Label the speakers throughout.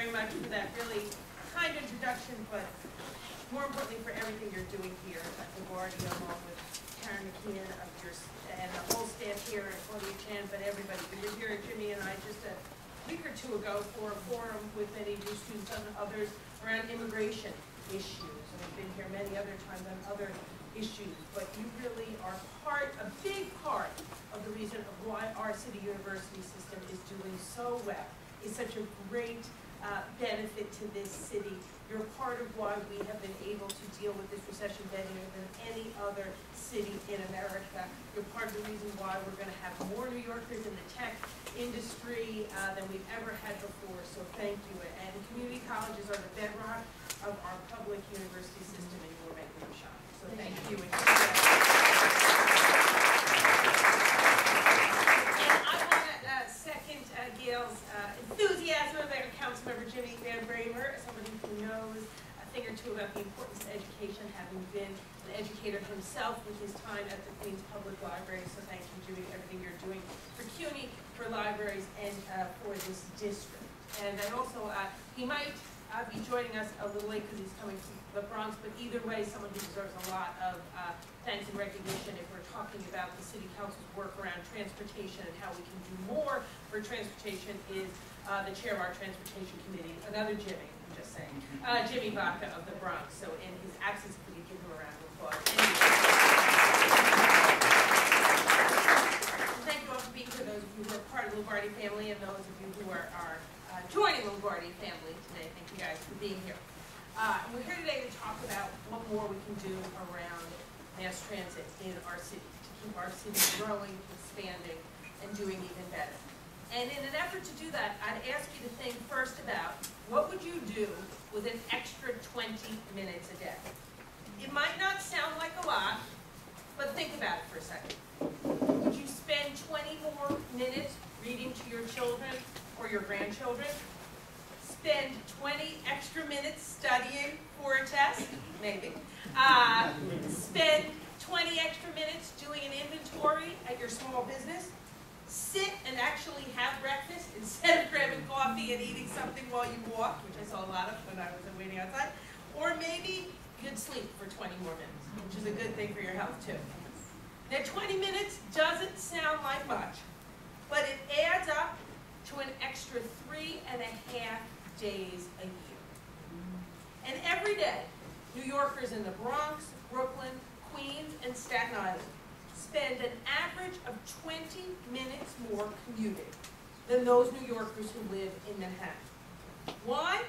Speaker 1: very much for that really kind introduction, but more importantly for everything you're doing here at LaGuardia, along with Karen McKeon and the whole staff here, and Claudia Chan, but everybody. We were here, Jimmy and I, just a week or two ago for a forum with many of your students and others around immigration issues. And we've been here many other times on other issues, but you really are a big part of the reason of why our city university system is doing so well. It's such a great benefit to this city. You're part of why we have been able to deal with this recession better than any other city in America. You're part of the reason why we're going to have more New Yorkers in the tech industry than we've ever had before, so thank you. And community colleges are the bedrock of our public university system, and you're making them shine. So thank you. And I want to second Gail's enthusiasm about Councilmember Jimmy Van Bramer, somebody who knows a thing or two about the importance of education, having been an educator himself with his time at the Queens Public Library. So thank you, Jimmy, for everything you're doing for CUNY, for libraries, and for this district. And then also, he might be joining us a little late because he's coming from the Bronx, but either way, someone who deserves a lot of thanks and recognition if we're talking about the City Council's work around transportation and how we can do more for transportation is the chair of our Transportation Committee, another Jimmy, I'm just saying, Jimmy Baca of the Bronx. So in his absence, could you give him a round of applause? Thank you all for being here, those of you who are part of the LaGuardia family and those of you who are joining the LaGuardia family today. Thank you guys for being here. We're here today to talk about what more we can do around mass transit in our city, to keep our city growing, expanding, and doing even better. And in an effort to do that, I'd ask you to think first about what would you do with an extra 20 minutes a day? It might not sound like a lot, but think about it for a second. Would you spend 20 more minutes reading to your children or your grandchildren? Spend 20 extra minutes studying for a test? Maybe. Spend 20 extra minutes doing an inventory at your small business? Sit and actually have breakfast instead of grabbing coffee and eating something while you walk, which I saw a lot of when I was waiting outside. Or maybe you'd sleep for 20 more minutes, which is a good thing for your health too. Now 20 minutes doesn't sound like much, but it adds up to an extra 3.5 days a year. And every day, New Yorkers in the Bronx, Brooklyn, Queens, and Staten Island spend an average of 20 minutes more commuting than those New Yorkers who live in Manhattan. Why?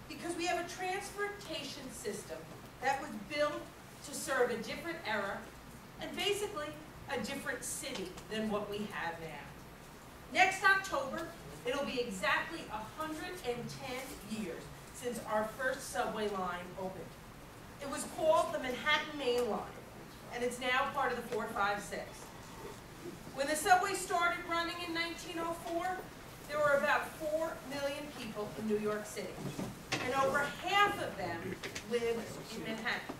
Speaker 1: Because we have a transportation system that was built to serve a different era and basically a different city than what we have now. Next October, it'll be exactly 110 years since our first subway line opened. It was called the Manhattan Main Line, and it's now part of the 456. When the subway started running in 1904, there were about 4 million people in New York City, and over half of them lived in Manhattan.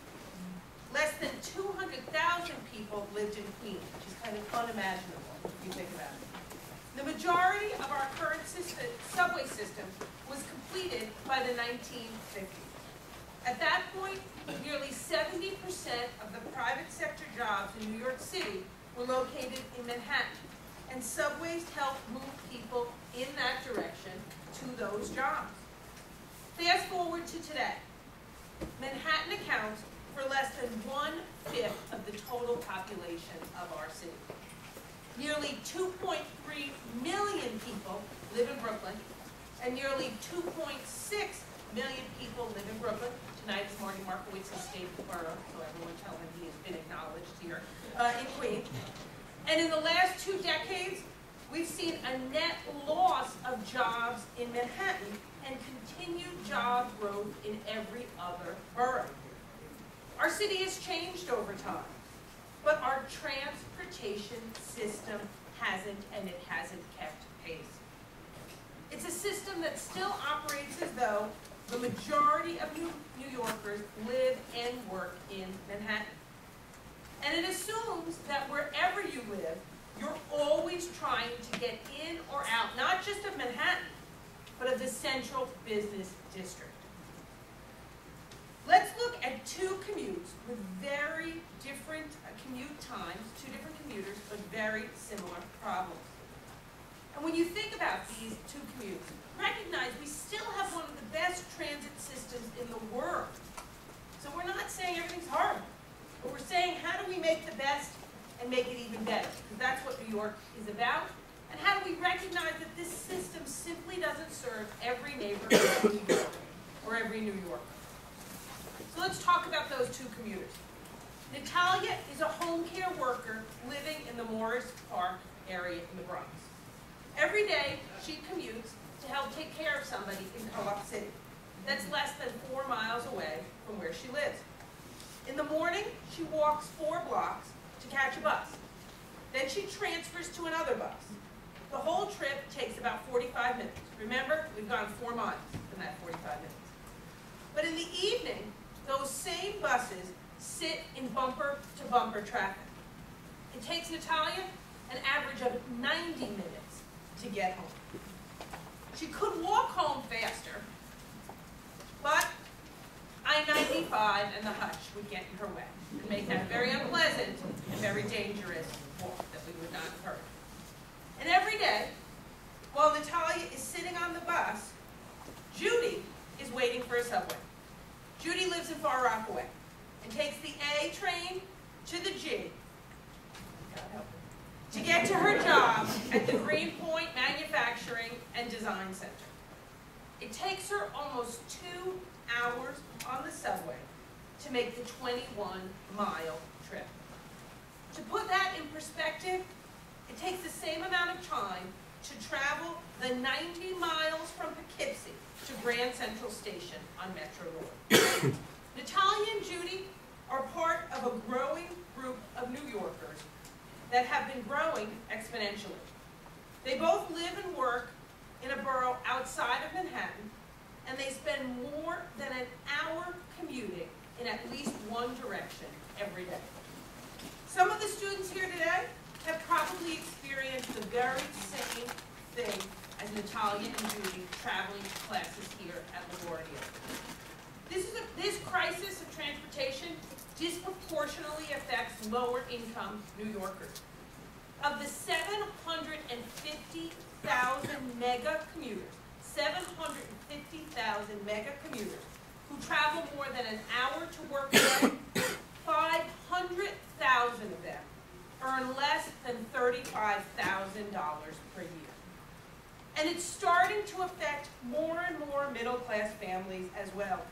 Speaker 1: Less than 200,000 people lived in Queens, which is kind of unimaginable if you think about it. The majority of our current subway system was completed by the 1950s. At that point, nearly 70% of the private sector jobs in New York City were located in Manhattan, and subways helped move people in that direction to those jobs. Fast forward to today. Manhattan accounts for less than 1/5 of the total population of our city. Nearly 2.3 million people live in Brooklyn, and nearly 2.6 million people live in Brooklyn. Tonight is Marty Markowitz's state borough, so everyone tell him he has been acknowledged here in Queens. And in the last 2 decades, we've seen a net loss of jobs in Manhattan and continued job growth in every other borough. Our city has changed over time, but our transportation system hasn't, and it hasn't kept pace. It's a system that still operates as though the majority of New Yorkers live and work in Manhattan. And it assumes that wherever you live, you're always trying to get in or out, not just of Manhattan, but of the central business district. Let's look at two commutes with very different commute times, two different commuters, but very similar problems. And when you think about these two commutes, recognize we still have one of the best transit systems in the world. So we're not saying everything's horrible, but we're saying how do we make the best and make it even better? Because that's what New York is about. And how do we recognize that this system simply doesn't serve every neighborhood in New York or every New Yorker? So let's talk about those two commuters. Natalia is a home care worker living in the Morris Park area in the Bronx. Every day, she commutes to help take care of somebody in Co-op City. That's less than 4 miles away from where she lives. In the morning, she walks 4 blocks to catch a bus. Then she transfers to another bus. The whole trip takes about 45 minutes. Remember, we've gone 4 miles in that 45 minutes. But in the evening, those same buses sit in bumper-to-bumper traffic. It takes Natalia an average of 90 minutes to get home. She could walk home faster, but I-95 and the Hutch would get in her way and make that a very unpleasant and very dangerous walk that we would not encourage. And every day, while Natalia is sitting on the bus, Judy is waiting for a subway. Judy lives in Far Rockaway and takes the A train to the G, God help her, to get to her job at the Greenpoint Manufacturing and Design Center. It takes her almost 2 hours on the subway to make the 21-mile trip. To put that in perspective, it takes the same amount of time to travel the 90 miles from Poughkeepsie to Grand Central Station on Metro North. Natalia and Judy are part of a growing group of New Yorkers that have been growing exponentially. They both live and work in a borough outside of Manhattan, and they spend more than an hour commuting in at least one direction every day. Some of the students here today have probably experienced the very same thing as Natalia and Judy traveling to classes here at LaGuardia. This crisis of transportation disproportionately affects lower-income New Yorkers. Of the 750,000 mega commuters, 750,000 mega commuters who travel more than an hour to work a day, 500,000 of them earn less than $35,000 per year. And it's starting to affect more and more middle-class families as well,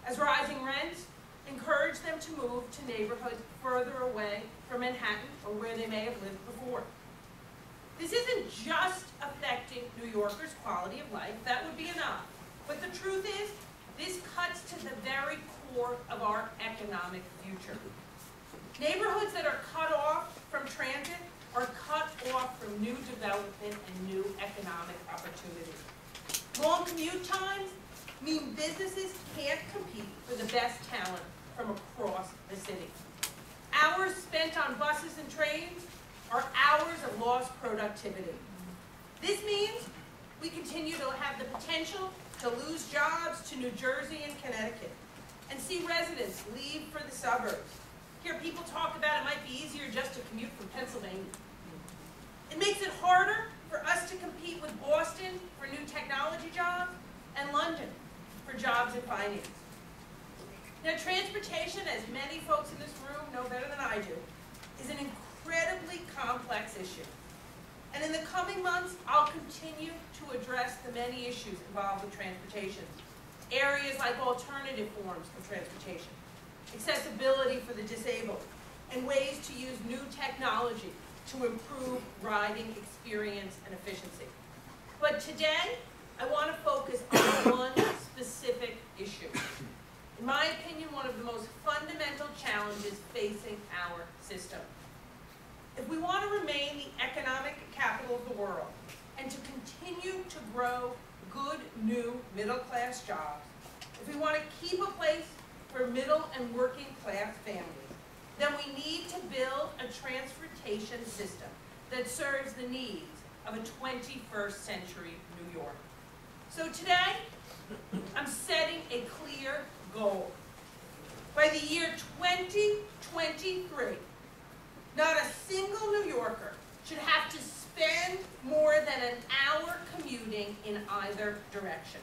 Speaker 1: as rising rents encourage them to move to neighborhoods further away from Manhattan or where they may have lived before. This isn't just affecting New Yorkers' quality of life, that would be enough. But the truth is, this cuts to the very core of our economic future. Neighborhoods that are cut off from transit are cut off from new development and new economic opportunities. Long commute times mean businesses can't compete for the best talent from across the city. Hours spent on buses and trains are hours of lost productivity. This means we continue to have the potential to lose jobs to New Jersey and Connecticut and see residents leave for the suburbs. Hear people talk about it might be easier just to commute from Pennsylvania. It makes it harder for us to compete with Boston for new technology jobs and London for jobs in finance. Now, transportation, as many folks in this room know better than I do, is an incredibly complex issue. And in the coming months, I'll continue to address the many issues involved with transportation. Areas like alternative forms of transportation, accessibility for the disabled, and ways to use new technology to improve riding experience and efficiency. But today, I want to focus on one specific issue. In my opinion, one of the most fundamental challenges facing our system. If we want to remain the economic capital of the world and to continue to grow good new middle-class jobs, if we want to keep a place for middle and working class families, then we need to build a transportation system that serves the needs of a 21st century New York. So today, I'm setting a clear goal. By the year 2023, not a single New Yorker should have to spend more than an hour commuting in either direction.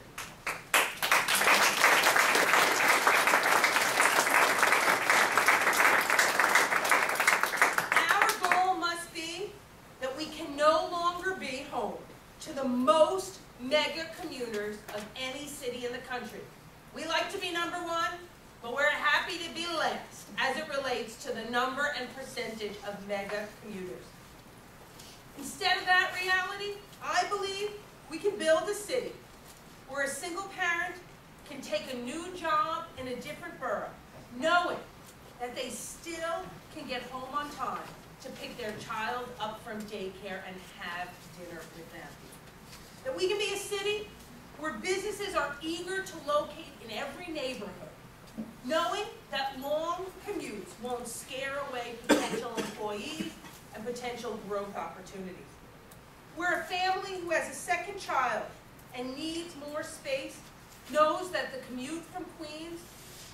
Speaker 1: Our goal must be that we can no longer be home to the most mega commuters of any city in the country. We like to be number one, but we're happy to be last as it relates to the number and percentage of mega commuters. Instead of that reality, I believe we can build a city where a single parent can take a new job in a different borough, knowing that they still can get home on time to pick their child up from daycare and have dinner with them. That we can be a city where businesses are eager to locate in every neighborhood, knowing that long commutes won't scare away potential employees and potential growth opportunities. Where a family who has a second child and needs more space knows that the commute from Queens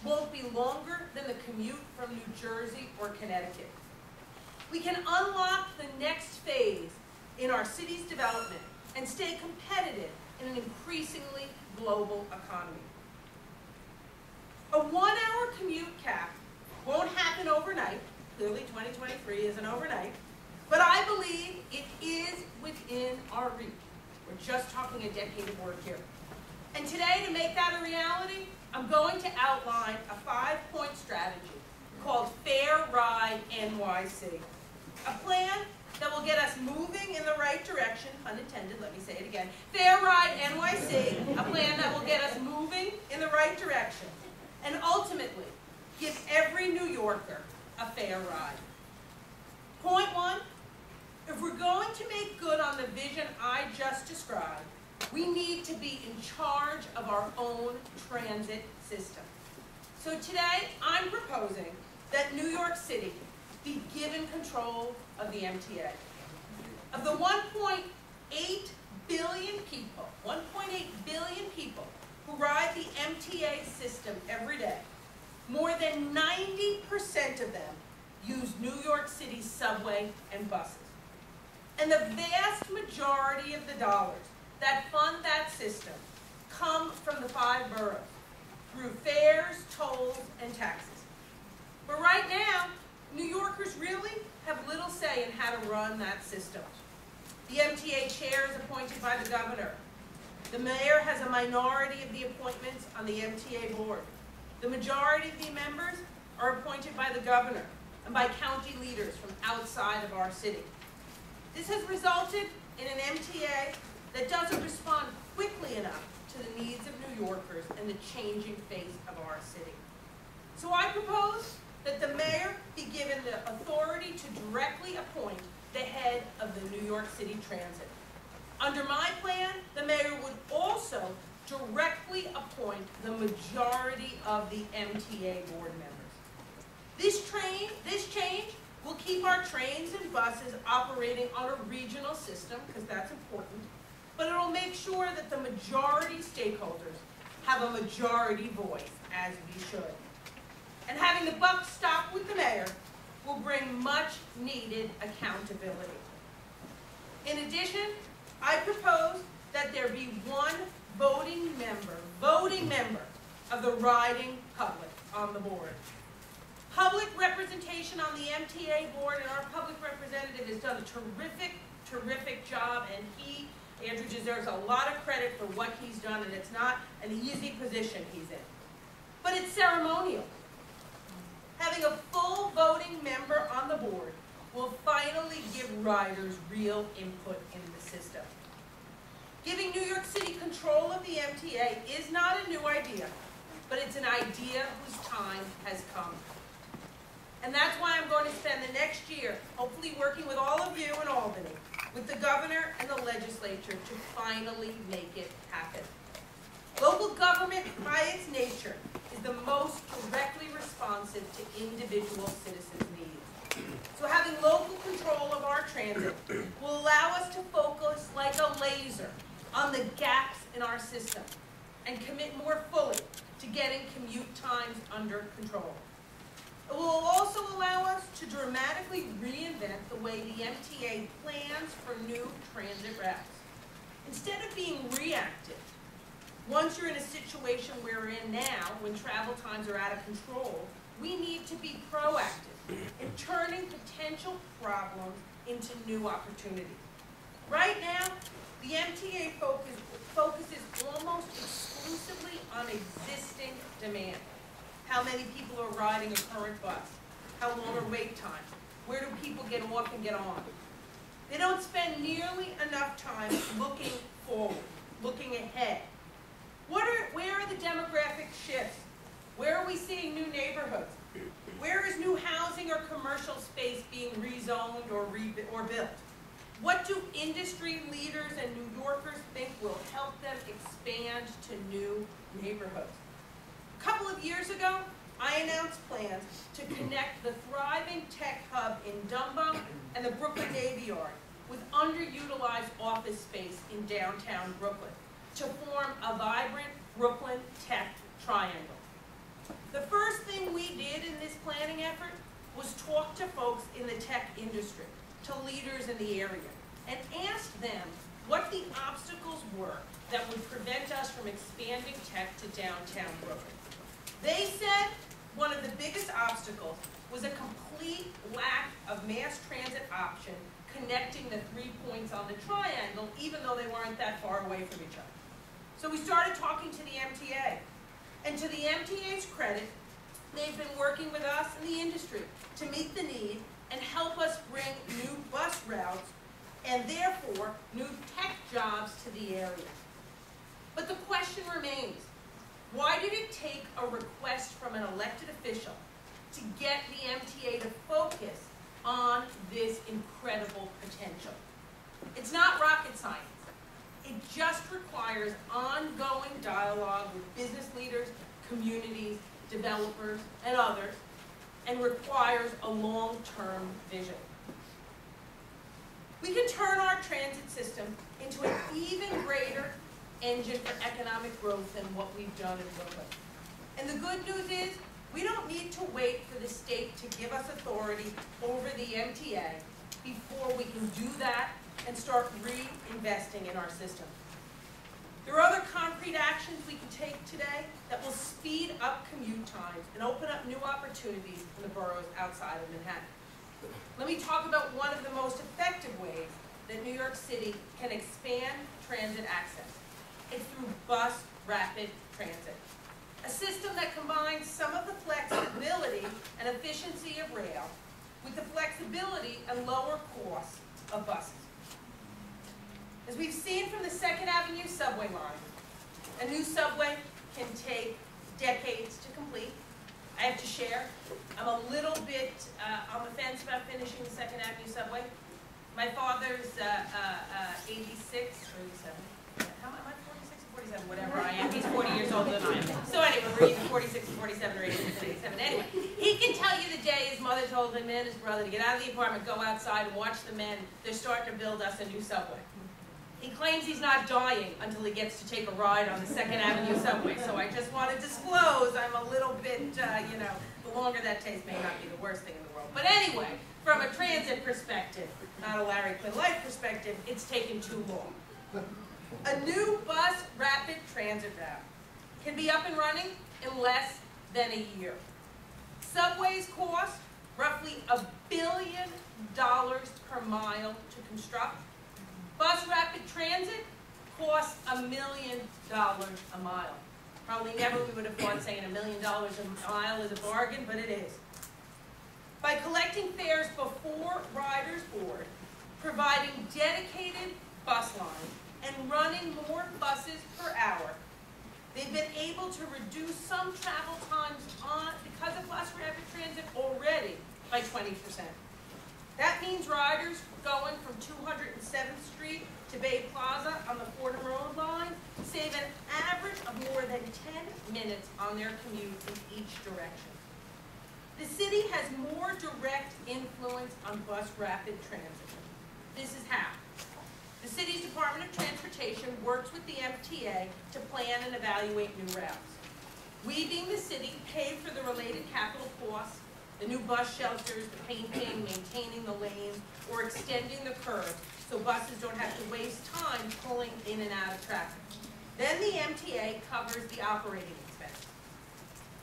Speaker 1: won't be longer than the commute from New Jersey or Connecticut. We can unlock the next phase in our city's development and stay competitive in an increasingly global economy. A 1-hour commute cap won't happen overnight. Clearly 2023 isn't overnight. But I believe it is within our reach. We're just talking a decade of work here. And today, to make that a reality, I'm going to outline a 5-point strategy called Fair Ride NYC. A plan that will get us moving in the right direction, pun intended, let me say it again. Fair Ride NYC, a plan that will get us moving in the right direction, and ultimately give every New Yorker a fair ride. Point 1, if we're going to make good on the vision I just described, we need to be in charge of our own transit system. So today, I'm proposing that New York City be given control of the MTA. Of the 1.8 billion people, 1.8 billion people who ride the MTA system every day, more than 90% of them use New York City's subway and buses. And the vast majority of the dollars that fund that system come from the 5 boroughs through fares, tolls, and taxes. But right now, New Yorkers really have little say in how to run that system. The MTA chair is appointed by the governor. The mayor has a minority of the appointments on the MTA board. The majority of the members are appointed by the governor and by county leaders from outside of our city. This has resulted in an MTA that doesn't respond quickly enough to the needs of New Yorkers and the changing face of our city. So I propose that the mayor be given the authority to directly appoint the head of the New York City Transit. Under my plan, the mayor would also directly appoint the majority of the MTA board members. This change will keep our trains and buses operating on a regional system, because that's important, but it'll make sure that the majority stakeholders have a majority voice, as we should. And having the buck stop with the mayor will bring much needed accountability. In addition, I propose that there be one voting member of the riding public on the board. Public representation on the MTA board, and our public representative has done a terrific job, and Andrew deserves a lot of credit for what he's done, and it's not an easy position he's in. But it's ceremonial. Having a full voting member on the board will finally give riders real input in the system. Giving New York City control of the MTA is not a new idea, but it's an idea whose time has come. And that's why I'm going to spend the next year, hopefully working with all of you in Albany, with the governor and the legislature to finally make it happen. Local government, by its nature, is the most directly responsive to individual citizens' needs. So having local control of our transit will allow us to focus like a laser on the gaps in our system and commit more fully to getting commute times under control. It will also allow us to dramatically reinvent the way the MTA plans for new transit routes. Instead of being reactive, once you're in a situation we're in now, when travel times are out of control, we need to be proactive in turning potential problems into new opportunities. Right now, the MTA focuses almost exclusively on existing demand. How many people are riding a current bus? How long are wait times? Where do people get off and get on? They don't spend nearly enough time looking forward, looking ahead. Where are the demographic shifts? Where are we seeing new neighborhoods? Where is new housing or commercial space being rezoned or built? What do industry leaders and New Yorkers think will help them expand to new neighborhoods? A couple of years ago, I announced plans to connect the thriving tech hub in Dumbo and the Brooklyn Navy Yard with underutilized office space in downtown Brooklyn to form a vibrant Brooklyn tech triangle. The first thing we did in this planning effort was talk to folks in the tech industry, to leaders in the area, and ask them what the obstacles were that would prevent us from expanding tech to downtown Brooklyn. They said one of the biggest obstacles was a complete lack of mass transit option connecting the 3 points on the triangle, even though they weren't that far away from each other. So we started talking to the MTA. And to the MTA's credit, they've been working with us in the industry to meet the need and help us bring new bus routes and therefore new tech jobs to the area. But the question remains, why did it take a request from an elected official to get the MTA to focus on this incredible potential? It's not rocket science. It just requires ongoing dialogue with business leaders, communities, developers, and others, and requires a long-term vision. We can turn our transit system into an even greater engine for economic growth than what we've done in Brooklyn. And the good news is, we don't need to wait for the state to give us authority over the MTA before we can do that and start reinvesting in our system. There are other concrete actions we can take today that will speed up commute times and open up new opportunities in the boroughs outside of Manhattan. Let me talk about one of the most effective ways that New York City can expand transit access. It's through bus rapid transit, a system that combines some of the flexibility and efficiency of rail with the flexibility and lower costs of buses. As we've seen from the 2nd Avenue subway line, a new subway can take decades to complete. I have to share, I'm a little bit on the fence about finishing the 2nd Avenue subway. My father's 86 or 87. How am I, 46 or 47? Whatever I am. He's 40 years older than I am. So anyway, we're either 46 or 47 or 86 or 87. Anyway, he can tell you the day his mother told him and his brother to get out of the apartment, go outside and watch the men. They're starting to build us a new subway. He claims he's not dying until he gets to take a ride on the 2nd Avenue subway. So I just want to disclose I'm a little bit, you know, the longer that takes may not be the worst thing in the world. But anyway, from a transit perspective, not a Larry Quinn life perspective, it's taken too long. A new bus rapid transit route can be up and running in less than a year. Subways cost roughly $1 billion per mile to construct. Bus rapid transit costs $1 million a mile. Probably never we would have thought saying $1 million a mile is a bargain, but it is. By collecting fares before riders board, providing dedicated bus lines, and running more buses per hour, they've been able to reduce some travel times because of bus rapid transit already by 20%. That means riders going from 207th Street to Bay Plaza on the Fordham Road line save an average of more than 10 minutes on their commute in each direction. The city has more direct influence on bus rapid transit. This is how. The city's Department of Transportation Transportation works with the MTA to plan and evaluate new routes. We, being the city, pay for the related capital costs, the new bus shelters, the painting, maintaining the lanes, or extending the curb so buses don't have to waste time pulling in and out of traffic. Then the MTA covers the operating expense.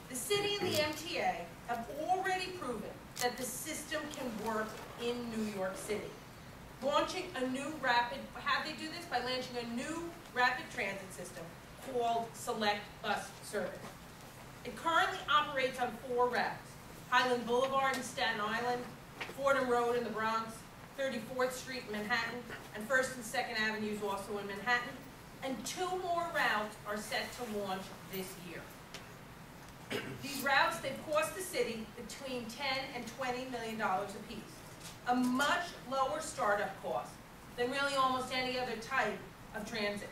Speaker 1: The city and the MTA have already proven that the system can work in New York City. Launching a new rapid, how do they do this? By launching a new rapid transit system called Select Bus Service. It currently operates on 4 routes: Highland Boulevard in Staten Island, Fordham Road in the Bronx, 34th Street in Manhattan, and 1st and 2nd Avenues also in Manhattan. And 2 more routes are set to launch this year. These routes, they've cost the city between $10 and $20 million apiece, a much lower startup cost than really almost any other type of transit.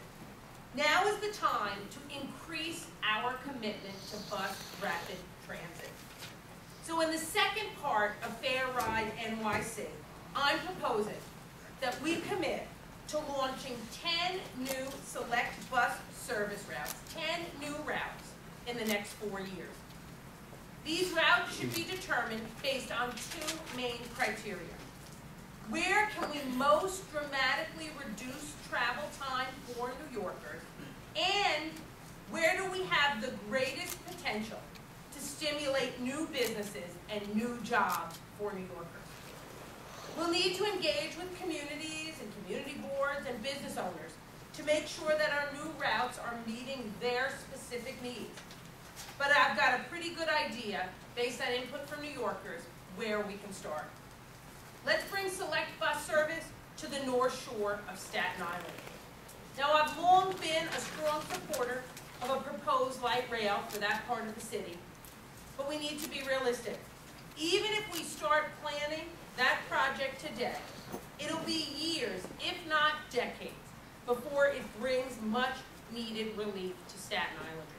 Speaker 1: Now is the time to increase our commitment to bus rapid transit. So in the second part of Fair Ride NYC, I'm proposing that we commit to launching 10 new select bus service routes, 10 new routes in the next 4 years. These routes should be determined based on 2 main criteria. Where can we most dramatically reduce travel time for New Yorkers? And where do we have the greatest potential to stimulate new businesses and new jobs for New Yorkers? We'll need to engage with communities and community boards and business owners to make sure that our new routes are meeting their specific needs. But I've got a pretty good idea, based on input from New Yorkers, where we can start. Let's bring select bus service to the North Shore of Staten Island. Now, I've long been a strong supporter of a proposed light rail for that part of the city, but we need to be realistic. Even if we start planning that project today, it'll be years, if not decades, before it brings much needed relief to Staten Islanders.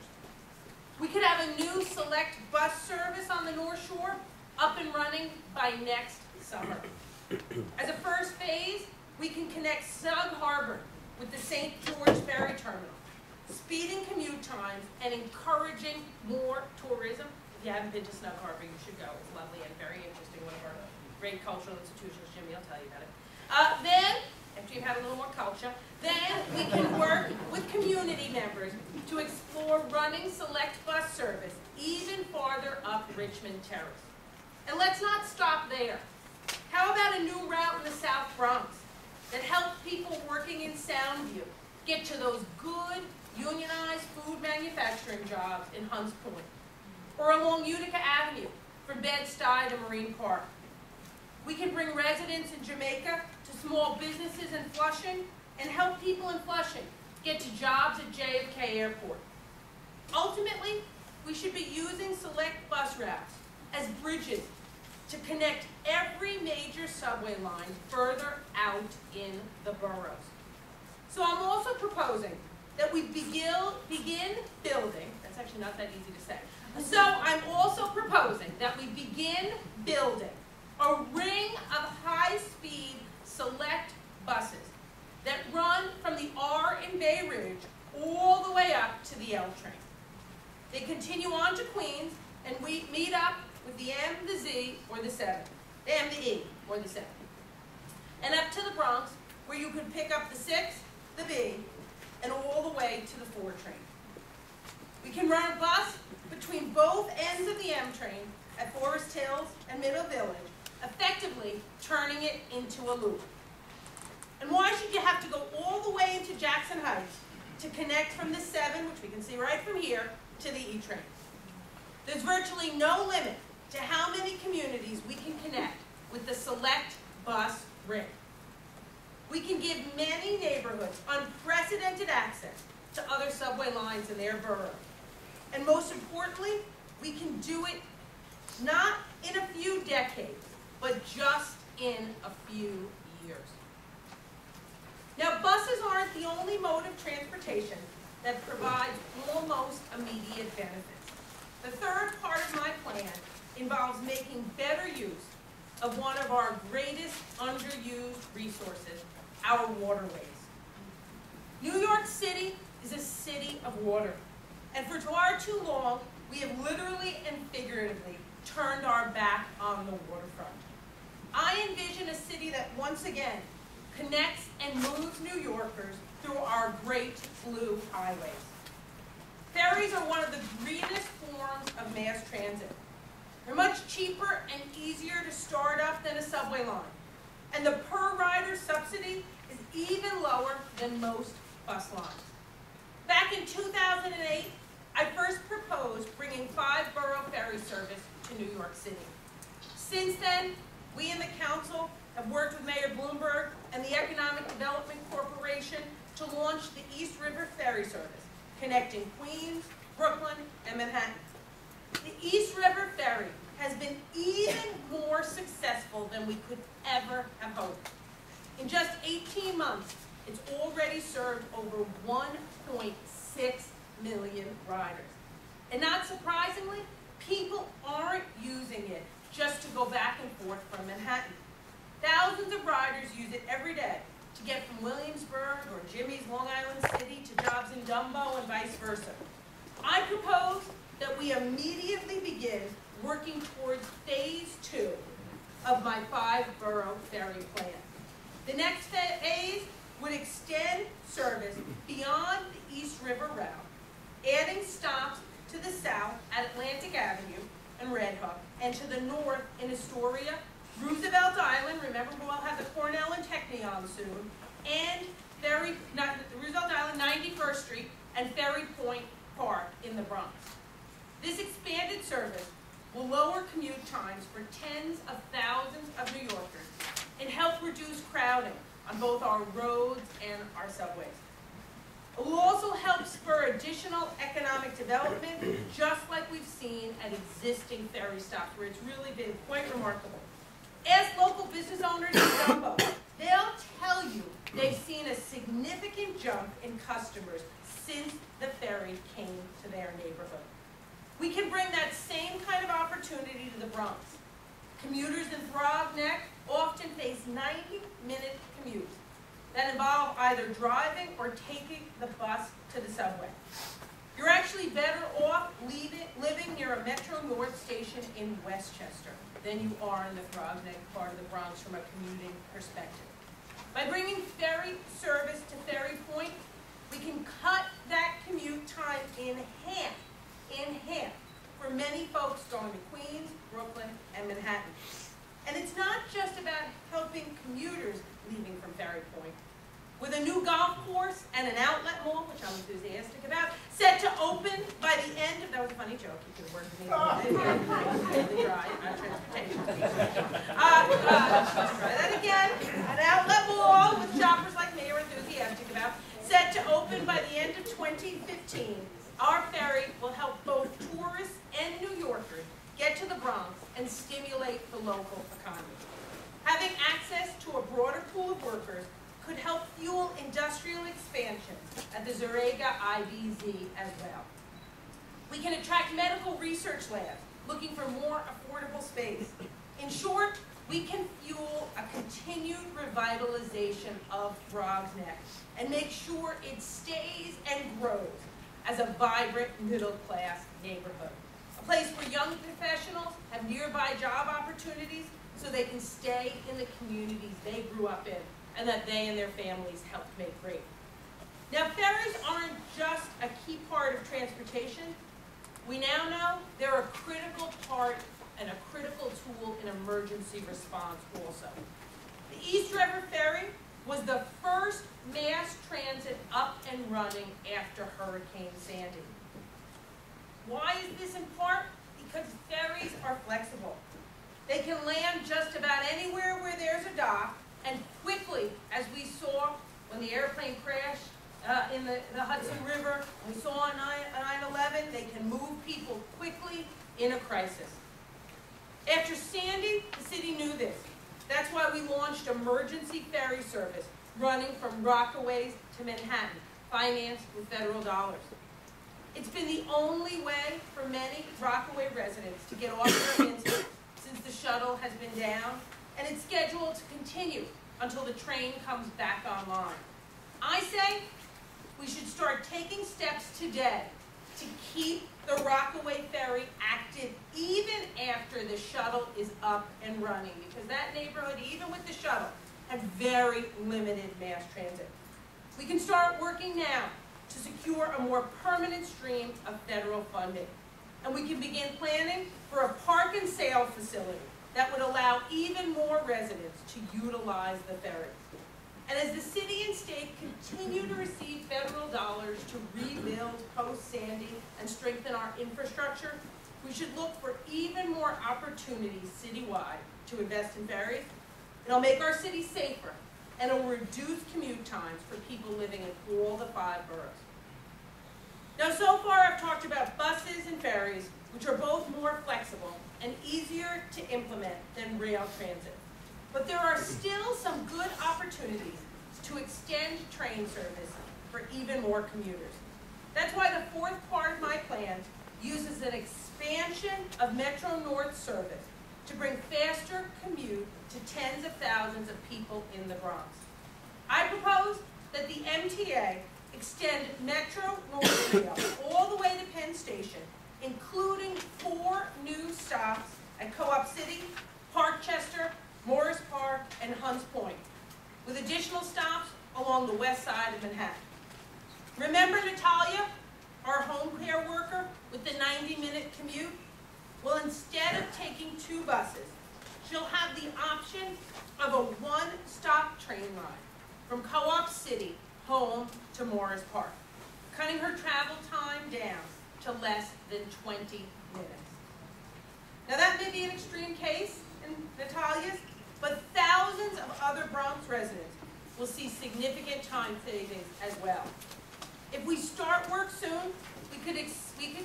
Speaker 1: We could have a new select bus service on the North Shore up and running by next summer. As a first phase, we can connect Snug Harbor with the St. George Ferry Terminal, speeding commute times and encouraging more tourism. If you haven't been to Snug Harbor, you should go. It's lovely and very interesting, one of our great cultural institutions. Jimmy will tell you about it. Then, after you've had a little more culture, then we can work with community members to explore running select bus service even farther up Richmond Terrace. And let's not stop there. How about a new route in the South Bronx that helps people working in Soundview get to those good unionized food manufacturing jobs in Hunts Point? Or along Utica Avenue from Bed-Stuy to Marine Park. We can bring residents in Jamaica to small businesses in Flushing and help people in Flushing get to jobs at JFK Airport. Ultimately, we should be using select bus routes as bridges to connect every major subway line further out in the boroughs. So I'm also proposing that we begin building, that's actually not that easy to say. So I'm also proposing that we begin building a ring of high-speed select buses that run from the R in Bay Ridge all the way up to the L train. They continue on to Queens, and we meet up with the M, the Z, or the 7. The M, the E, or the 7. And up to the Bronx, where you can pick up the 6, the B, and all the way to the 4 train. We can run a bus between both ends of the M train at Forest Hills and Middle Village, effectively turning it into a loop. And why should you have to go all the way into Jackson Heights to connect from the 7, which we can see right from here, to the E train? There's virtually no limit to how many communities we can connect with the select bus ring. We can give many neighborhoods unprecedented access to other subway lines in their borough. And most importantly, we can do it not in a few decades, but just in a few years. Now, buses aren't the only mode of transportation that provides almost immediate benefits. The third part of my plan involves making better use of one of our greatest underused resources, our waterways. New City is a city of water. And for far too long, we have literally and figuratively turned our back on the waterfront. I envision a city that once again connects and moves New Yorkers through our great blue highways. Ferries are one of the greenest forms of mass transit. They're much cheaper and easier to start up than a subway line. And the per-rider subsidy is even lower than most bus lines. Back in 2008, I first proposed bringing 5-borough ferry service to New York City. Since then, we in the council have worked with Mayor Bloomberg and the Economic Development Corporation to launch the East River Ferry Service, connecting Queens, Brooklyn, and Manhattan. The East River Ferry has been even more successful than we could ever have hoped. In just 18 months, it's already served over 1.6 million riders. And not surprisingly, people aren't using it just to go back and forth from Manhattan. Thousands of riders use it every day to get from Williamsburg or Jimmy's Long Island City to jobs in Dumbo and vice versa. I propose that we immediately begin working towards phase 2 of my 5-borough ferry plan. The next phase would extend service beyond the East River route, adding stops to the south at Atlantic Avenue and Red Hook, and to the north in Astoria, Roosevelt Island, remember we'll have the Cornell and Technion soon, and Roosevelt Island, 91st Street, and Ferry Point Park in the Bronx. This expanded service will lower commute times for tens of thousands of New Yorkers and help reduce crowding on both our roads and our subways. It will also help spur additional economic development, just like we've seen at existing ferry stops, where it's really been quite remarkable. Ask local business owners in Dumbo. They'll tell you they've seen a significant jump in customers since the ferry came to their neighborhood. We can bring that same kind of opportunity to the Bronx. Commuters in Throg Neck often face 90-minute commutes that involve either driving or taking the bus to the subway. You're actually better off living near a Metro North station in Westchester than you are in the Throg Neck part of the Bronx from a commuting perspective. By bringing ferry service to Ferry Point, we can cut that commute time in half for many folks going to Queens, Brooklyn, and Manhattan. And it's not just about helping commuters leaving from Ferry Point. With a new golf course and an outlet mall, which I'm enthusiastic about, set to open by the end of, that was a funny joke, you could have worked with me. Try that again. An outlet mall with shoppers like me are enthusiastic about, set to open by the end of 2015. Our ferry will help both tourists and New Yorkers get to the Bronx and stimulate the local economy. Having access to a broader pool of workers could help fuel industrial expansion at the Zarega IBZ as well. We can attract medical research labs looking for more affordable space. In short, we can fuel a continued revitalization of Throg's Neck and make sure it stays and grows as a vibrant middle-class neighborhood. A place where young professionals have nearby job opportunities so they can stay in the communities they grew up in and that they and their families helped make great. Now, ferries aren't just a key part of transportation. We now know they're a critical part and a critical tool in emergency response also. The East River Ferry was the first mass transit up and running after Hurricane Sandy. Why is this in part? Because ferries are flexible. They can land just about anywhere where there's a dock, and quickly, as we saw when the airplane crashed in the Hudson River, we saw on 9/11, they can move people quickly in a crisis. After Sandy, the city knew this. That's why we launched emergency ferry service running from Rockaways to Manhattan, financed with federal dollars. It's been the only way for many Rockaway residents to get off their Minster since the shuttle has been down, and it's scheduled to continue until the train comes back online. I say we should start taking steps today to keep the Rockaway Ferry active even after the shuttle is up and running, because that neighborhood, even with the shuttle, had very limited mass transit. We can start working now to secure a more permanent stream of federal funding. And we can begin planning for a park and sale facility that would allow even more residents to utilize the ferry. And as the city and state continue to receive federal dollars to rebuild post-Sandy and strengthen our infrastructure, we should look for even more opportunities citywide to invest in ferries. It'll make our city safer, and it'll reduce commute times for people living in all the 5 boroughs. Now, so far I've talked about buses and ferries, which are both more flexible and easier to implement than rail transit. But there are still some good opportunities to extend train service for even more commuters. That's why the 4th part of my plan uses an expansion of Metro North service to bring faster commute to tens of thousands of people in the Bronx. I propose that the MTA extend Metro North Rail all the way to Penn Station, including 4 new stops at Co-op City, Parkchester, Morris Park, and Hunts Point, with additional stops along the west side of Manhattan. Remember Natalia, our home care worker with the 90-minute commute? Well, instead of taking 2 buses, she'll have the option of a 1-stop train ride from Co-op City home to Morris Park, cutting her travel time down to less than 20 minutes. Now that may be an extreme case in Natalia's, but thousands of other Bronx residents will see significant time savings as well. If we start work soon, we could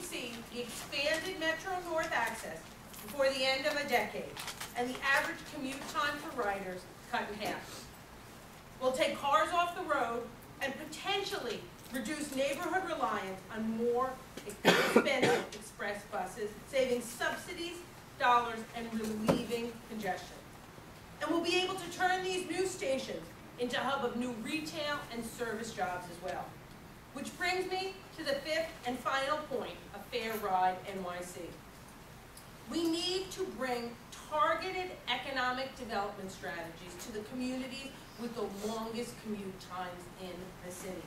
Speaker 1: see the expanded Metro North access before the end of a decade, and the average commute time for riders cut in half. We'll take cars off the road and potentially reduce neighborhood reliance on more expensive express buses, saving subsidies, dollars, and relieving congestion. And we'll be able to turn these new stations into a hub of new retail and service jobs as well. Which brings me to the 5th and final point of Fair Ride NYC. We need to bring targeted economic development strategies to the communities with the longest commute times in the city.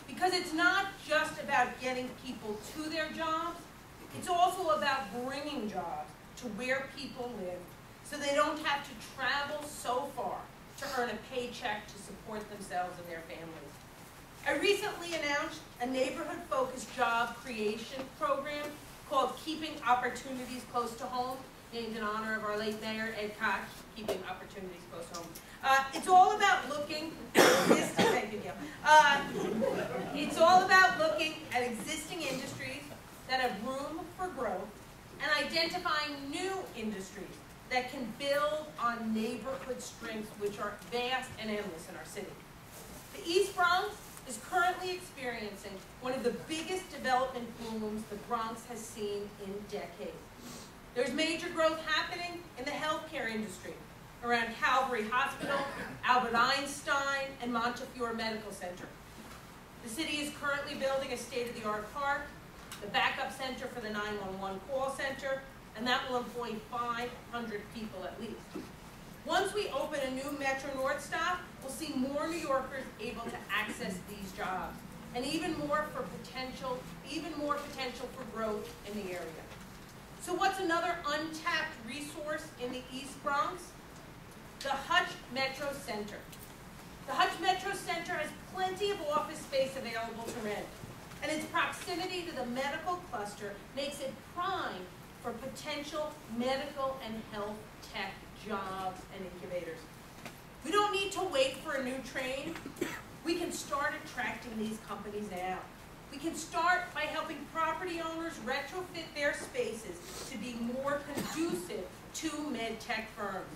Speaker 1: Because it's not just about getting people to their jobs, it's also about bringing jobs to where people live so they don't have to travel so far to earn a paycheck to support themselves and their families. I recently announced a neighborhood-focused job creation program called Keeping Opportunities Close to Home, named in honor of our late mayor, Ed Koch, Keeping Opportunities Close to Home. It's all about looking it's all about looking at existing industries that have room for growth and identifying new industries that can build on neighborhood strengths which are vast and endless in our city. The East Bronx is currently experiencing one of the biggest development booms the Bronx has seen in decades. There's major growth happening in the healthcare industry around Calvary Hospital, Albert Einstein, and Montefiore Medical Center. The city is currently building a state-of-the-art park, the backup center for the 911 call center, and that will employ 500 people at least. Once we open a new Metro North stop, we'll see more New Yorkers able to access these jobs, and even more potential for growth in the area. So what's another untapped resource in the East Bronx? The Hutch Metro Center. The Hutch Metro Center has plenty of office space available to rent, and its proximity to the medical cluster makes it prime for potential medical and health tech jobs and incubators. We don't need to wait for a new train. We can start attracting these companies now. We can start by helping property owners retrofit their spaces to be more conducive to med tech firms.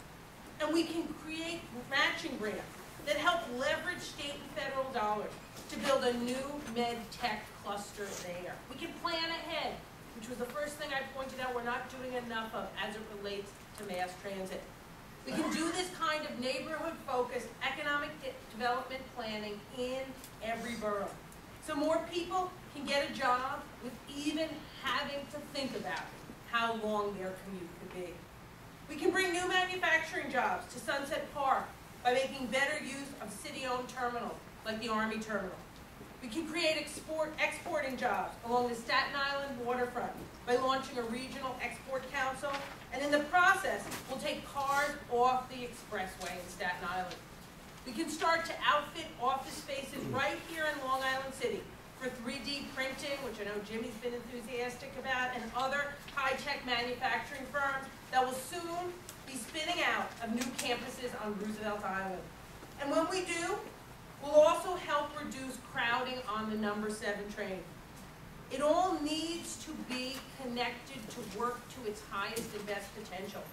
Speaker 1: And we can create matching grants that help leverage state and federal dollars to build a new med tech cluster there. We can plan ahead, which was the first thing I pointed out we're not doing enough of as it relates to mass transit. We can do this kind of neighborhood-focused economic development planning in every borough. so more people can get a job with even having to think about how long their commute could be. We can bring new manufacturing jobs to Sunset Park by making better use of city-owned terminals like the Army Terminal. We can create exporting jobs along the Staten Island waterfront by launching a regional export council, and in the process, we'll take cars off the expressway in Staten Island. We can start to outfit office spaces right here in Long Island City for 3D printing, which I know Jimmy's been enthusiastic about, and other high-tech manufacturing firms that will soon be spinning out of new campuses on Roosevelt Island. And when we do, we'll also help reduce crowding on the number 7 train. It all needs to be connected to work to its highest and best potential.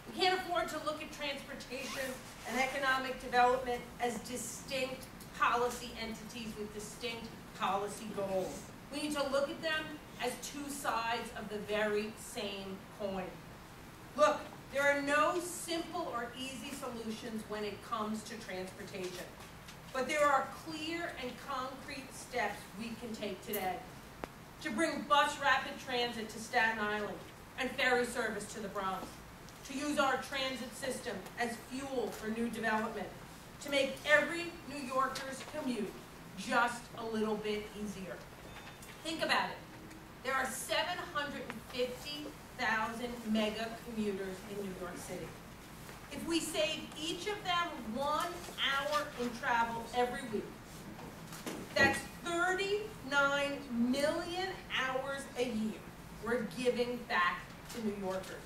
Speaker 1: We can't afford to look at transportation and economic development as distinct policy entities with distinct policy goals. We need to look at them as two sides of the very same coin. Look, there are no simple or easy solutions when it comes to transportation, but there are clear and concrete steps we can take today to bring bus rapid transit to Staten Island and ferry service to the Bronx, to use our transit system as fuel for new development, to make every New Yorker's commute just a little bit easier. Think about it. There are 750,000 mega commuters in New York City. If we save each of them 1 hour in travel every week, that's 39 million hours a year we're giving back to New Yorkers.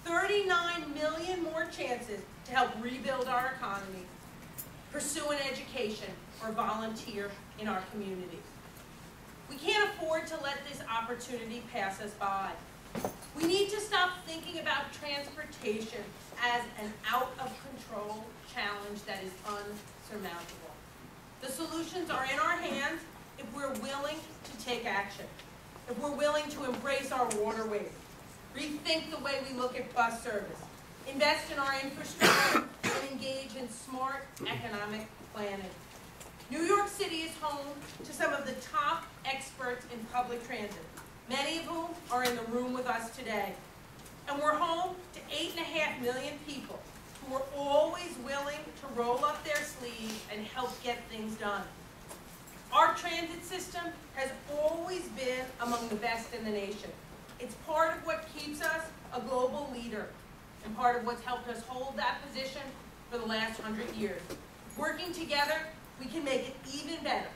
Speaker 1: 39 million more chances to help rebuild our economy, pursue an education, or volunteer in our communities. We can't afford to let this opportunity pass us by. We need to stop thinking about transportation as an out-of-control challenge that is unsurmountable. The solutions are in our hands if we're willing to take action, if we're willing to embrace our waterways, rethink the way we look at bus service, invest in our infrastructure, and engage in smart economic planning. New York City is home to some of the top experts in public transit, many of whom are in the room with us today. And we're home to 8.5 million people who are always willing to roll up their sleeves and help get things done. Our transit system has always been among the best in the nation. It's part of what keeps us a global leader and part of what's helped us hold that position for the last 100 years. Working together, we can make it even better.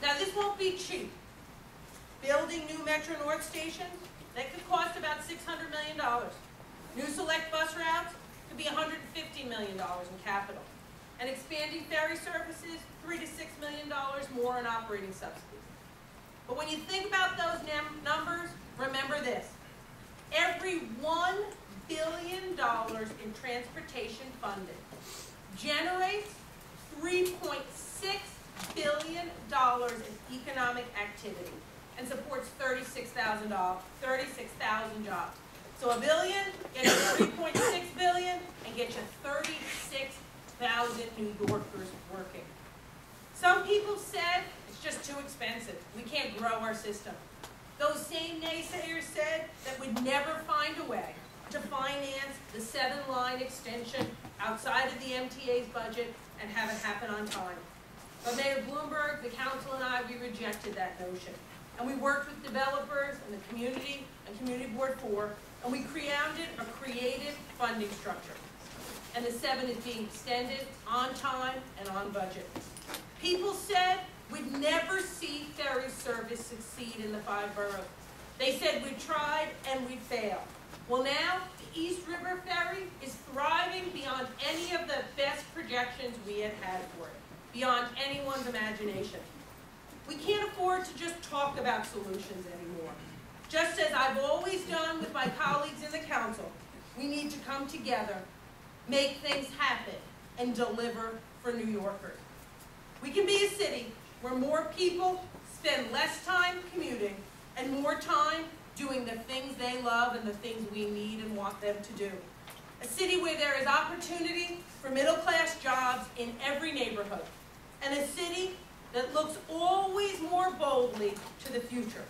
Speaker 1: Now, this won't be cheap. Building new Metro North stations, that could cost about $600 million. New select bus routes could be $150 million in capital. And expanding ferry services, $3 to $6 million more in operating subsidies. But when you think about those numbers, remember this. Every $1 billion in transportation funding generates $3.6 billion in economic activity and supports 36,000 jobs. So $1 billion gets you $3.6 billion and gets you 36,000 New Yorkers working. Some people said it's just too expensive. We can't grow our system. Those same naysayers said that we'd never find a way to finance the 7-line extension outside of the MTA's budget and have it happen on time. But Mayor Bloomberg, the council, and I, we rejected that notion. And we worked with developers and the community and Community Board 4, and we created a creative funding structure. And the 7 is being extended on time and on budget. People said we'd never see ferry service succeed in the 5 boroughs. They said we tried and we failed. Well, now the East River Ferry is thriving beyond any of the best projections we had for it, beyond anyone's imagination. We can't afford to just talk about solutions anymore. Just as I've always done with my colleagues in the council, we need to come together, make things happen, and deliver for New Yorkers. We can be a city where more people spend less time commuting and more time doing the things they love and the things we need and want them to do. A city where there is opportunity for middle-class jobs in every neighborhood. And a city that looks all more boldly to the future.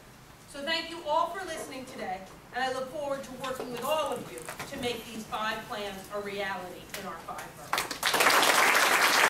Speaker 1: So thank you all for listening today, and I look forward to working with all of you to make these 5 plans a reality in our 5 boroughs.